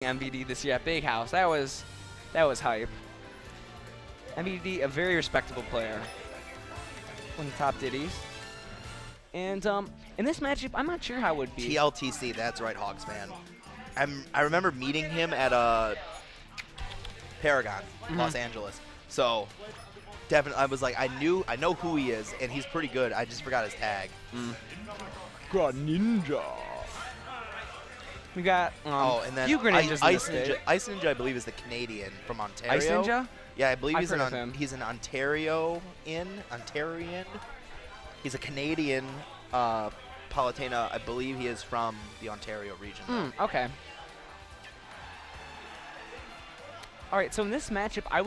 MVD this year at Big House. That was hype. MVD, a very respectable player. One of the top ditties. And in this matchup, I'm not sure how it would be. TLTC, that's right, Hawks fan. I remember meeting him at Paragon, Los Angeles. So definitely, I was like, I know who he is, and he's pretty good. I just forgot his tag. Greninja. We got and then few Greninjas Ice Ninja, I believe, is the Canadian from Ontario. Ice Ninja? Yeah, I believe I've heard of him. he's an Ontarian. He's a Canadian Palutena. I believe he is from the Ontario region. Okay. All right, so in this matchup, I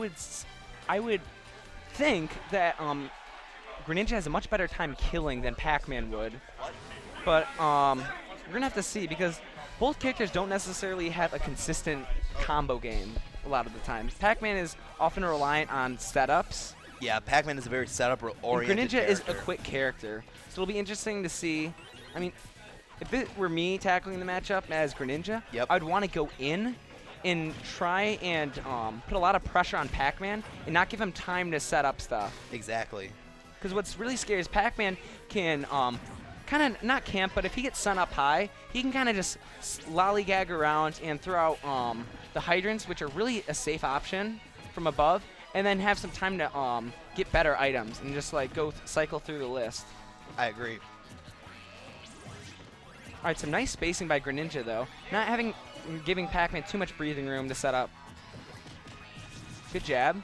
would think that Greninja has a much better time killing than Pac-Man would. But we're going to have to see because both characters don't necessarily have a consistent combo game a lot of the times. Pac-Man is often reliant on setups. Yeah, Pac-Man is a very setup-oriented Greninja is a quick character. So it'll be interesting to see. I mean, if it were me tackling the matchup as Greninja, I'd want to go in and try and put a lot of pressure on Pac-Man and not give him time to set up stuff. Exactly. Because what's really scary is Pac-Man can kind of not camp, but if he gets sun up high, he can kind of just lollygag around and throw out the hydrants, which are really a safe option from above, and then have some time to get better items and just like go cycle through the list. I agree. All right, some nice spacing by Greninja though, not giving Pac-Man too much breathing room to set up. Good jab.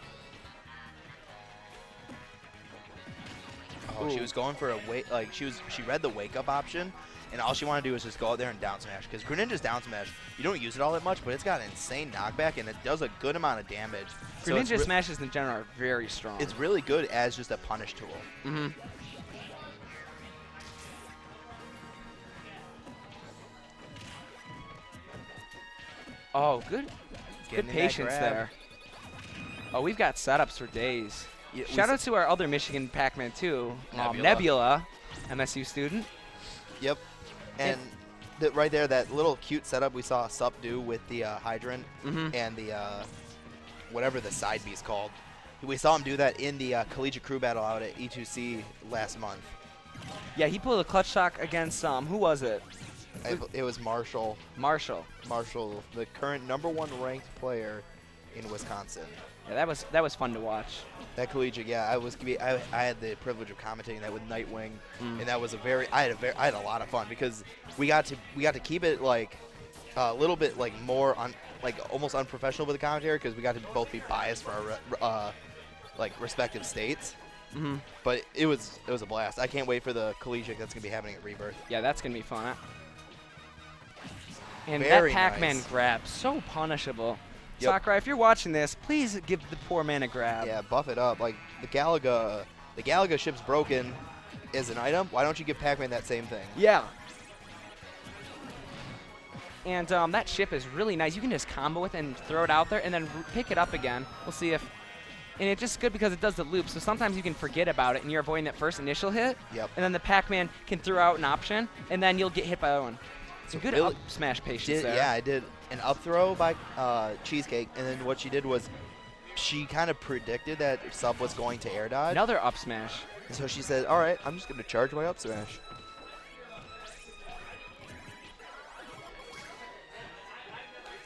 Oh, she was going for a she read the wake up option, and all she wanted to do was just go out there and down smash. Because Greninja's down smash, you don't use it all that much, but it's got an insane knockback and it does a good amount of damage. Greninja smashes in general are very strong. It's really good as just a punish tool. Oh, good patience there. Oh, we've got setups for days. Yeah, shout out to our other Michigan Pac-Man too, Nebula, MSU student. Yep, and right there, that little cute setup we saw Sup do with the hydrant and the whatever the side B's called. We saw him do that in the collegiate crew battle out at E2C last month. Yeah, he pulled a clutch shock against who was it? It was Marshall. Marshall, the current #1 ranked player in Wisconsin. Yeah, that was fun to watch. That collegiate, yeah, I had the privilege of commentating that with Nightwing, and that was I had a lot of fun because we got to keep it like a little bit like more almost unprofessional with the commentary because we got to both be biased for our like respective states. But it was a blast. I can't wait for the collegiate that's gonna be happening at Rebirth. Yeah, that's gonna be fun. And Very that Pac-Man nice. grab, so punishable. Sakurai, if you're watching this, please give the poor man a grab. Yeah, buff it up. Like the Galaga ship's broken as an item. Why don't you give Pac-Man that same thing? Yeah. And that ship is really nice. You can just combo with it and throw it out there and then pick it up again. We'll see if... And it's just good because it does the loop, so sometimes you can forget about it and you're avoiding that first initial hit. Yep. And then the Pac-Man can throw out an option, and then you'll get hit by that one. Some good up smash patience there. Yeah, I did an up throw by Cheesecake, and then what she did was she kind of predicted that Sub was going to air dodge. Another up smash. And so she said, all right, I'm just going to charge my up smash.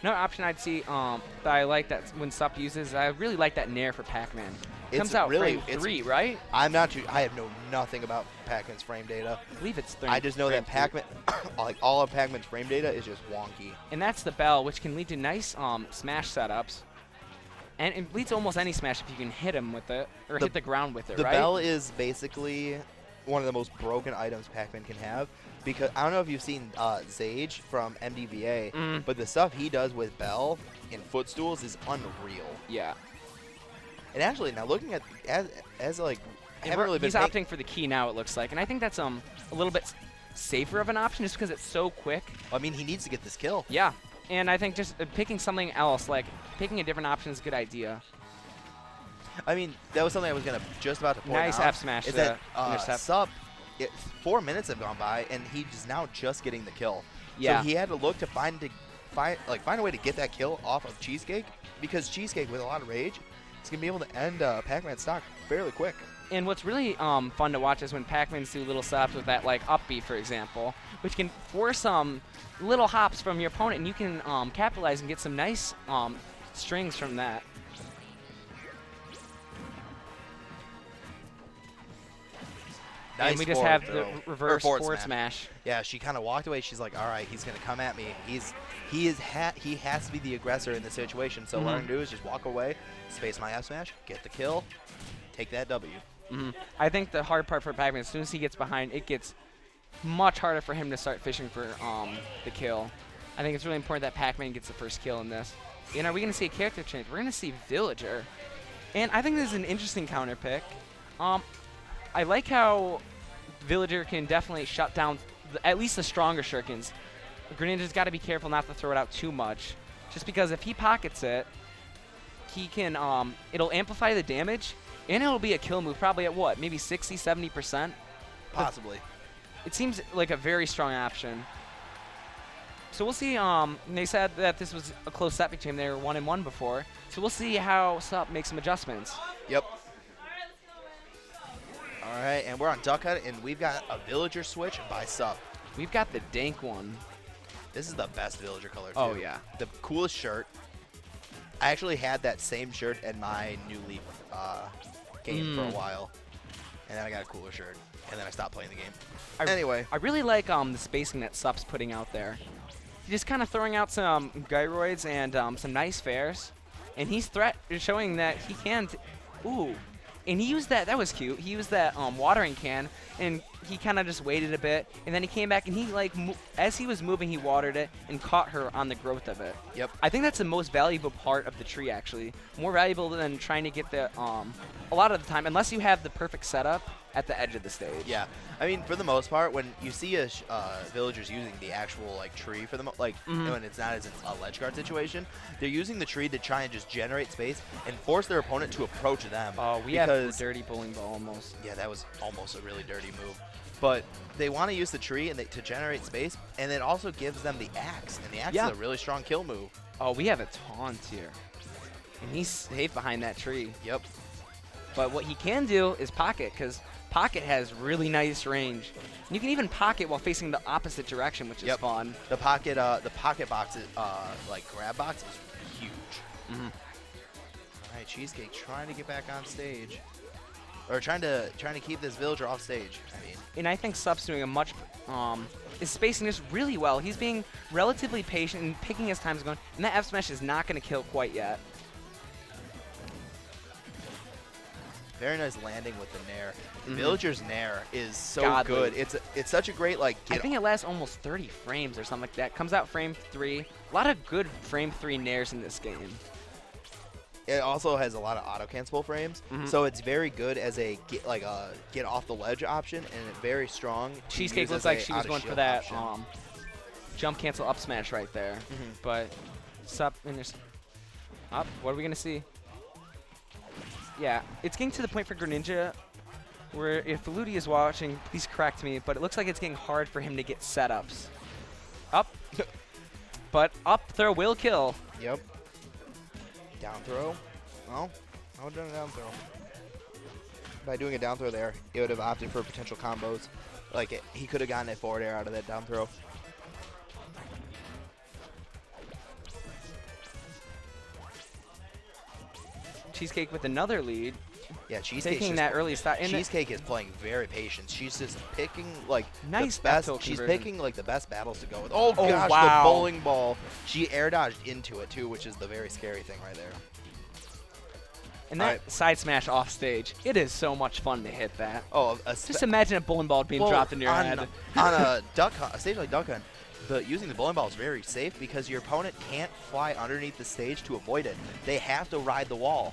Another option I'd see that I like that when Sup uses, I really like that Nair for Pac-Man. Comes out frame 3, right? I'm not too. I have nothing about Pac-Man's frame data. I believe it's 3. I just know that Pac-Man, like all of Pac-Man's frame data is just wonky. And that's the bell, which can lead to nice smash setups. And it leads to almost any smash if you can hit him with it or hit the ground with it, the right? The bell is basically one of the most broken items Pac-Man can have. Because I don't know if you've seen Zage from MDVA, but the stuff he does with Bell and footstools is unreal. Yeah. And actually, now looking at as like, really he's opting for the key now. It looks like, and I think that's a little bit safer of an option just because it's so quick. I mean, he needs to get this kill. Yeah, and I think just picking something else, like picking a different option, is a good idea. I mean, that was something I was just about to point out. Nice F smash. Is that Sup? 4 minutes have gone by, and he's now just getting the kill. Yeah. So he had to look to find find a way to get that kill off of Cheesecake, because Cheesecake with a lot of rage is gonna be able to end Pac-Man's stock fairly quick. And what's really fun to watch is when Pac-Mans do little setups with that, like, up B, for example, which can force little hops from your opponent, and you can capitalize and get some nice strings from that. Nice and we just forward have throw. the reverse forward forward smash. Yeah, she kind of walked away. She's like, all right, he's going to come at me. He has to be the aggressor in this situation. So what I'm going to do is just walk away, space my F smash, get the kill, take that W. I think the hard part for Pac-Man, as soon as he gets behind, it gets much harder for him to start fishing for the kill. I think it's really important that Pac-Man gets the first kill in this. And are we going to see a character change? We're going to see Villager. And I think this is an interesting counter pick. I like how Villager can definitely shut down at least the stronger shurikens. Greninja's got to be careful not to throw it out too much, just because if he pockets it, he can it'll amplify the damage, and it'll be a kill move probably at what, maybe 60-70%? Possibly. It seems like a very strong option. So we'll see. They said that this was a close set between them. They were 1-1 before. So we'll see how Sup makes some adjustments. Yep. All right, and we're on Duck Hunt, and we've got a Villager switch by Sup. We've got the dank one. This is the best Villager color, too. Oh, yeah. The coolest shirt. I actually had that same shirt in my New Leaf game for a while, and then I got a cooler shirt, and then I stopped playing the game. Anyway. I really like the spacing that Sup's putting out there. He's just kind of throwing out some gyroids and some nice fairs, and he's showing that he can. Ooh. And he used that. That was cute. He used that watering can, and he kind of just waited a bit, and then he came back, and he as he was moving, he watered it and caught her on the growth of it. Yep. I think that's the most valuable part of the tree, actually. More valuable than trying to get the a lot of the time, unless you have the perfect setup at the edge of the stage. Yeah. I mean, for the most part, when you see villagers using the actual tree for the when it's not as a ledge guard situation, they're using the tree to try and just generate space and force their opponent to approach them. Oh, we have the dirty bowling ball almost. Yeah, that was almost a really dirty move. But they want to use the tree and to generate space, and it also gives them the axe, and the axe is a really strong kill move. Oh, we have a taunt here, and he's safe behind that tree. Yep. But what he can do is pocket, because pocket has really nice range. And you can even pocket while facing the opposite direction, which is fun. The pocket box, grab box is huge. All right, Cheesecake trying to get back on stage, or trying to keep this villager off stage. I mean, and I think Sup's doing a much is spacing this really well. He's being relatively patient and picking his time going, and that F smash is not going to kill quite yet. Very nice landing with the nair. Villager's nair is so good. It's such a great I think it lasts almost 30 frames or something like that. Comes out frame 3. A lot of good frame 3 nairs in this game. It also has a lot of auto cancelable frames, so it's very good as a get off the ledge option, and it's very strong. Cheesecake looks like she was going for that jump cancel up smash right there, but Sup and there's up. What are we gonna see? Yeah, it's getting to the point for Greninja where if Ludi is watching, please correct me, but it looks like it's getting hard for him to get setups. Up. But up throw will kill. Yep. Down throw. Well, I would have done a down throw. By doing a down throw there, it would have opted for potential combos. He could have gotten a forward air out of that down throw. Cheesecake with another lead. Yeah, Cheesecake taking that early start. Cheesecake is playing very patient. She's just picking nice the best. She's picking the best battles to go with. Oh gosh, wow. The bowling ball. She air dodged into it too, which is the very scary thing right there. And that side smash off stage, it is so much fun to hit that. Oh, just imagine a bowling ball being dropped into your head. On a stage like Duck Hunt, using the bowling ball is very safe because your opponent can't fly underneath the stage to avoid it. They have to ride the wall.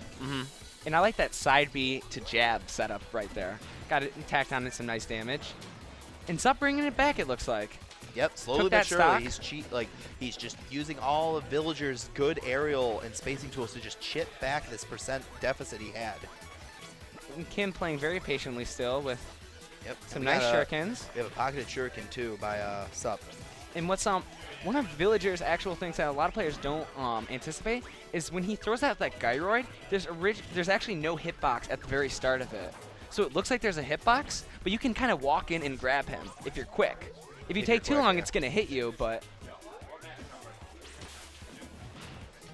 And I like that side B to jab setup right there. Got it tacked on some nice damage. And Sup bringing it back, it looks like. Yep, slowly but surely. He's just using all of Villager's good aerial and spacing tools to just chip back this percent deficit he had. And Kim playing very patiently still with some nice shurikens. We have a pocketed shuriken too by Sup. And what's one of Villager's actual things that a lot of players don't anticipate is when he throws out that gyroid, there's actually no hitbox at the very start of it. So it looks like there's a hitbox, but you can kind of walk in and grab him if you're quick. If you take too long, it's going to hit you, but...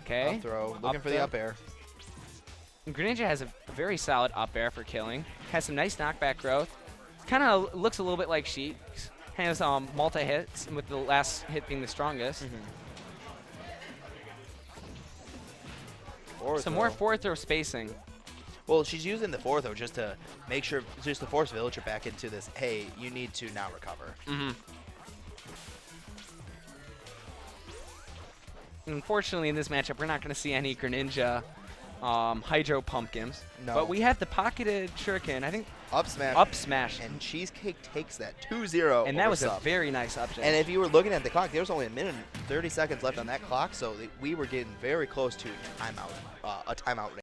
Okay. Up throw, looking for the up air. And Greninja has a very solid up air for killing. Has some nice knockback growth. Kind of looks a little bit like Sheik. Has multi-hits, with the last hit being the strongest. Some more forward throw spacing. Well, she's using the forward throw just to make sure, just to force Villager back into this, hey, you need to now recover. Unfortunately, in this matchup, we're not going to see any Greninja Hydro Pumpkins. No. But we have the pocketed Shuriken. I think up smash. Up smash. And Cheesecake takes that 2-0. And that was a very nice up smash. And if you were looking at the clock, there was only a minute and 30 seconds left on that clock, so we were getting very close to a timeout range.